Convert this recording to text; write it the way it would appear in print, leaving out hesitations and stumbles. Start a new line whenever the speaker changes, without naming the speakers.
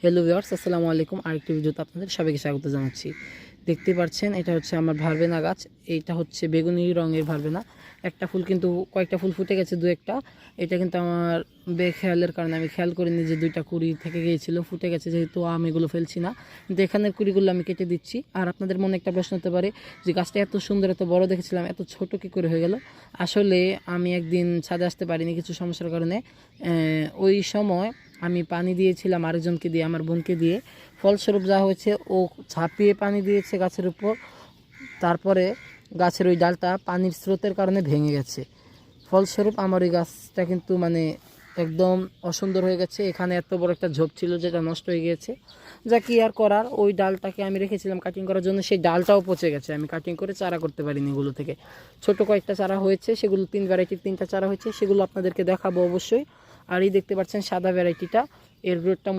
Hello viewers, আসসালামু আলাইকুম। আরেকটি ভিডিওতে আপনাদের সবাইকে স্বাগত জানাচ্ছি। দেখতে পাচ্ছেন এটা হচ্ছে আমার ভারবেনা গাছ। এইটা হচ্ছে বেগুনি রঙের ভারবেনা। একটা ফুল কিন্তু কয়েকটা ফুল ফুটে গেছে, দু একটা। এটা কিন্তু আমার বেখেয়ালের কারণে আমি খেয়াল করিনি যে দুইটা কুড়ি থেকে গিয়েছিল, ফুটে গেছে যেহেতু আমি এগুলো ফেলছি না, কিন্তু এখানের কুড়িগুলো আমি কেটে দিচ্ছি। আর আপনাদের মনে একটা প্রশ্ন হতে পারে যে গাছটা এত সুন্দর এত বড় দেখেছিলাম, এত ছোট কী করে হয়ে গেল। আসলে আমি একদিন ছাদে আসতে পারিনি কিছু সমস্যার কারণে। ওই সময় আমি পানি দিয়েছিলাম আরেকজনকে দিয়ে, আমার বোনকে দিয়ে। ফলস্বরূপ যা হয়েছে, ও ঝাঁপিয়ে পানি দিয়েছে গাছের উপর, তারপরে গাছের ওই ডালটা পানির স্রোতের কারণে ভেঙে গেছে। ফলস্বরূপ আমার ওই গাছটা কিন্তু একদম অসুন্দর হয়ে গেছে। এখানে এত বড় একটা ঝোপ ছিল যেটা নষ্ট হয়ে গিয়েছে। যা কি আর করার, ওই ডালটাকে আমি রেখেছিলাম কাটিং করার জন্য, সেই ডালটাও পচে গেছে। আমি কাটিং করে চারা করতে পারিনি এগুলো থেকে। ছোট কয়েকটা চারা হয়েছে, সেগুলো 3 ভ্যারাইটির 3টা চারা হয়েছে, সেগুলো আপনাদেরকে দেখাবো অবশ্যই। আর এই দেখতে পাচ্ছেন সাদা ভ্যারাইটিটা, এর গ্রোথটা